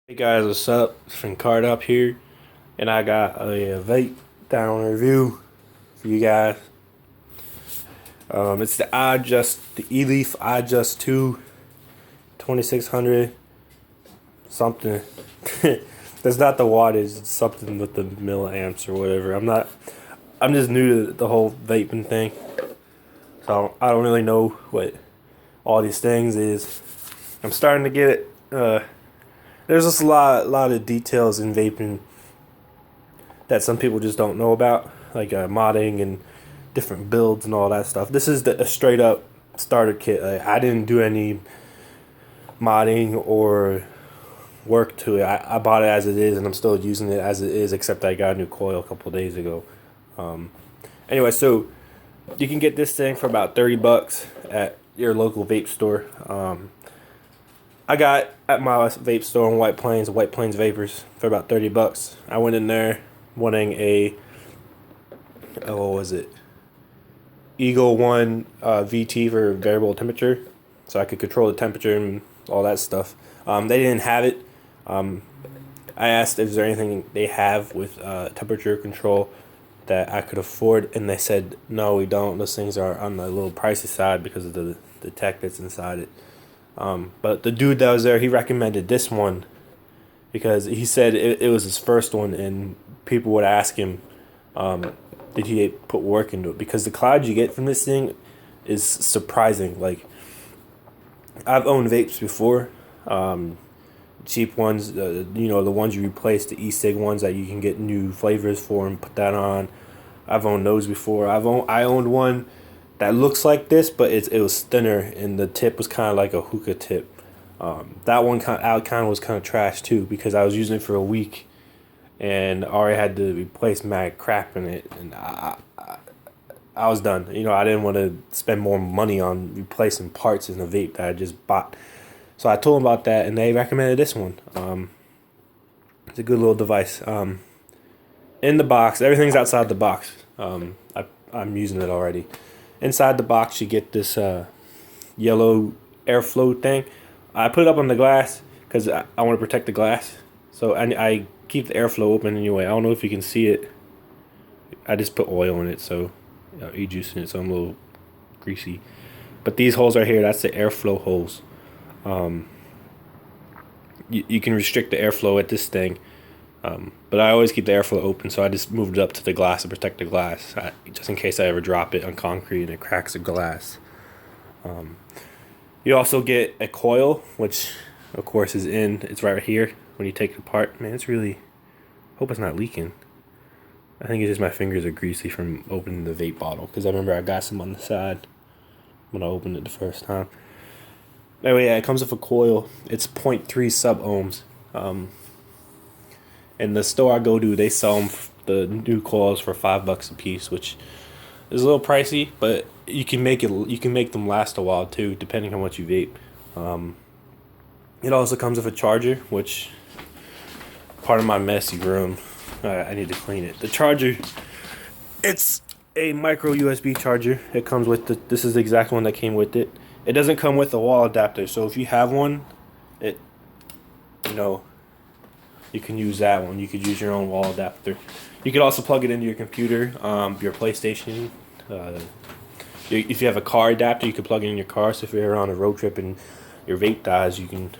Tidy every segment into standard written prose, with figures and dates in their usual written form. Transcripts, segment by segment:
Hey guys, what's up? It's Card up here, and I got a vape down review for you guys. It's the Eleaf IJust 2 2600 something. That's not the wattage. It's something with the milliamps or whatever. I'm just new to the whole vaping thing, so I don't really know what all these things is. I'm starting to get it. There's just a lot of details in vaping that some people just don't know about, like modding and different builds and all that stuff. This is a straight up starter kit. I didn't do any modding or work to it. I bought it as it is, and I'm still using it as it is, except I got a new coil a couple days ago. Anyway, so you can get this thing for about $30 at your local vape store. I got at my vape store in White Plains Vapors, for about $30. I went in there wanting what was it? Eagle One VT for variable temperature, so I could control the temperature and all that stuff. They didn't have it. I asked if there anything they have with temperature control that I could afford, and they said no, we don't. Those things are on the little pricey side because of the tech that's inside it. But the dude that was there, he recommended this one because he said it was his first one, and people would ask him, did he put work into it? Because the cloud you get from this thing is surprising. Like, I've owned vapes before, cheap ones, the ones you replace, the e-cig ones that you can get new flavors for and put that on. I've owned those before. I owned one that looks like this, but it was thinner, and the tip was kind of like a hookah tip. That one kind of was kind of trash too, because I was using it for a week, and I already had to replace mad crap in it, and I was done. I didn't want to spend more money on replacing parts in the vape that I just bought. So I told them about that, and they recommended this one. It's a good little device. In the box, everything's outside the box. I'm using it already. Inside the box, you get this yellow airflow thing. I put it up on the glass because I want to protect the glass. So I keep the airflow open anyway. I don't know if you can see it. I just put oil in it, so e-juice in it, so I'm a little greasy. But these holes right here, that's the airflow holes. You can restrict the airflow at this thing. But I always keep the airflow open, so I just moved it up to the glass to protect the glass, just in case I ever drop it on concrete and it cracks the glass. You also get a coil, which of course it's right here when you take it apart. Man, it's really, hope it's not leaking. I think it's just my fingers are greasy from opening the vape bottle, because I remember I got some on the side when I opened it the first time. Anyway, yeah, it comes with a coil. It's 0.3 sub ohms. And the store I go to, they sell them, the new coils, for $5 a piece, which is a little pricey, but you can make them last a while too, depending on what you vape. It also comes with a charger, which part of my messy room. I need to clean it. The charger, it's a micro USB charger. It comes with this is the exact one that came with it. It doesn't come with a wall adapter, so if you have one, you can use that one. You could use your own wall adapter. You could also plug it into your computer, your PlayStation. If you have a car adapter, you could plug it in your car. So if you're on a road trip and your vape dies, you can,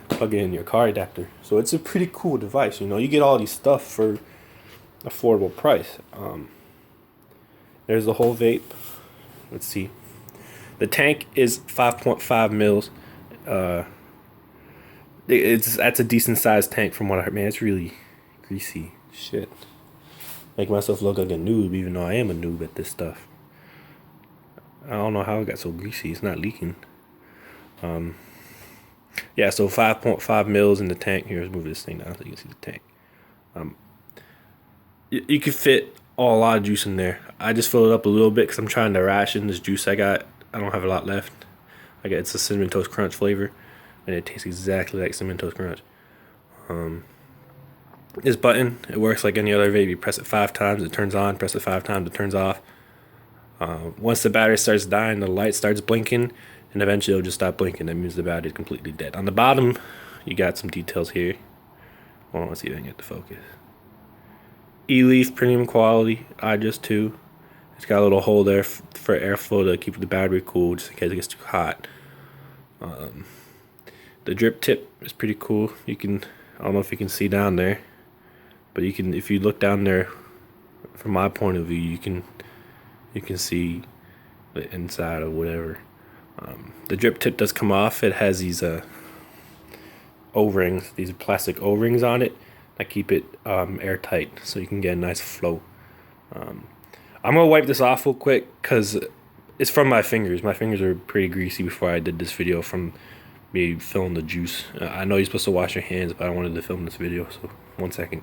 plug it in your car adapter. So it's a pretty cool device. You get all these stuff for affordable price. There's the whole vape. Let's see. The tank is 5.5 mils. That's a decent sized tank from what I heard. Man, it's really greasy. Shit. Make myself look like a noob, even though I am a noob at this stuff. I don't know how it got so greasy. It's not leaking. Yeah, so 5.5 mils in the tank. Here, let's move this thing down so you can see the tank. You could fit a lot of juice in there. I just filled it up a little bit because I'm trying to ration this juice I got. I don't have a lot left. It's a Cinnamon Toast Crunch flavor, and it tastes exactly like Cinnamon Toast Crunch. This button, it works like any other vape. You press it 5 times, it turns on. Press it 5 times, it turns off. Once the battery starts dying, the light starts blinking, and eventually it'll just stop blinking. That means the battery is completely dead. On the bottom, You got some details here. Hold on, let's see if I can get the focus. Eleaf premium quality, IJust 2. It's got a little hole there for airflow to keep the battery cool, just in case it gets too hot. The drip tip is pretty cool. You can, I don't know if you can see down there, but you can, if you look down there, from my point of view, you can see the inside or whatever. The drip tip does come off. It has these O-rings, these plastic O-rings on it that keep it airtight, so you can get a nice flow. I'm gonna wipe this off real quick because it's from my fingers. My fingers are pretty greasy before I did this video from me filling the juice. I know you're supposed to wash your hands, but I wanted to film this video, so 1 second.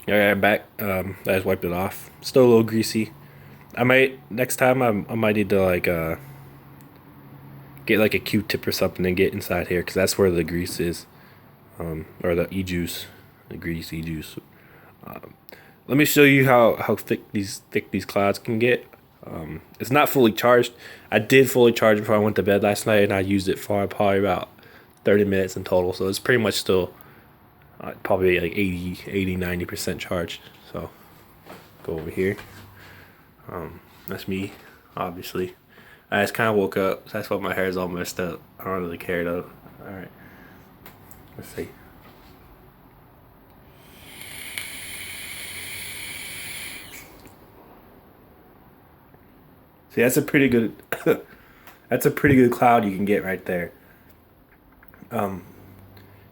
Alright, I'm back. I just wiped it off. Still a little greasy. I might, next time, I might need to like get like a Q-tip or something and get inside here, because that's where the grease is. Or the IJust, the grease IJust. Let me show you how thick these clouds can get. It's not fully charged. I did fully charge before I went to bed last night, and I used it for probably about 30 minutes in total. So it's pretty much still probably like 80-90% charged. So go over here. That's me, obviously. I just kind of woke up, so that's why my hair is all messed up. I don't really care though. All right, let's see. See, that's a pretty good that's a pretty good cloud you can get right there.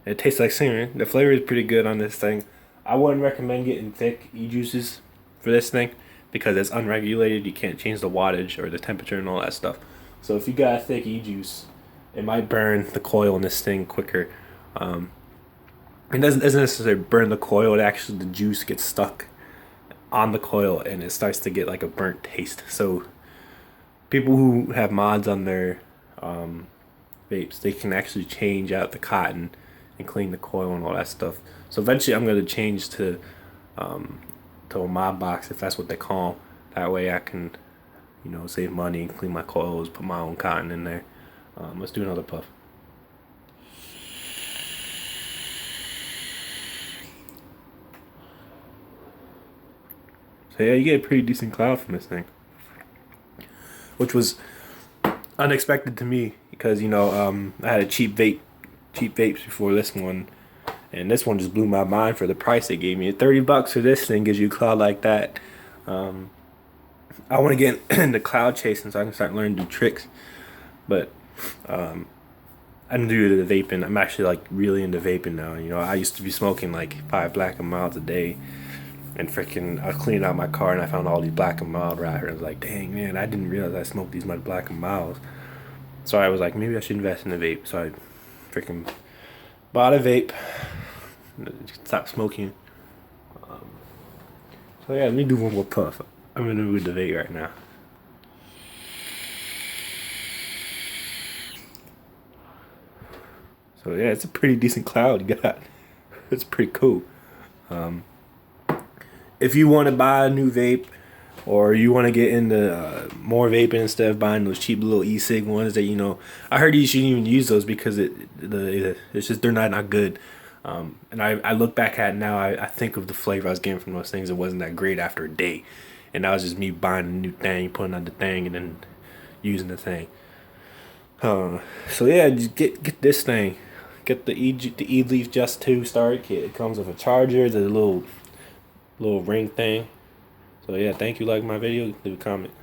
It tastes like cinnamon. The flavor is pretty good on this thing. I wouldn't recommend getting thick IJusts for this thing because it's unregulated. You can't change the wattage or the temperature and all that stuff. So if you got a thick IJust, it might burn the coil in this thing quicker. It doesn't necessarily burn the coil. It actually, the juice gets stuck on the coil and it starts to get like a burnt taste. So people who have mods on their vapes, they can actually change out the cotton and clean the coil and all that stuff. So eventually I'm going to change to a mod box, if that's what they call them. That way I can, you know, save money and clean my coils, put my own cotton in there. Let's do another puff. So yeah, you get a pretty decent cloud from this thing, which was unexpected to me because, you know, I had a cheap vapes before this one, and this one just blew my mind for the price they gave me. $30 for this thing gives you a cloud like that. I want to get into cloud chasing so I can start learning to do tricks, but I'm new to the vaping. I'm actually like really into vaping now. You know, I used to be smoking like 5 Black and Milds a day. And freaking, I was cleaning out my car and I found all these Black and Mild wrappers. I was like, dang, man, I didn't realize I smoked these much Black and Milds. So I was like, maybe I should invest in a vape. So I freaking bought a vape. Stopped smoking. So yeah, let me do one more puff. I'm in the mood to vape right now. So yeah, it's a pretty decent cloud you got. It's pretty cool. If you want to buy a new vape, or you want to get into more vaping instead of buying those cheap little e-cig ones that, you know, I heard you shouldn't even use those because it's just they're not good. And I look back at it now, I think of the flavor I was getting from those things. It wasn't that great after a day, and that was just me buying a new thing, putting on the thing, and then using the thing. So yeah, just get this thing, get the Eleaf IJust 2 starter kit. It comes with a charger, the little ring thing. So yeah, thank you. Like my video, leave a comment.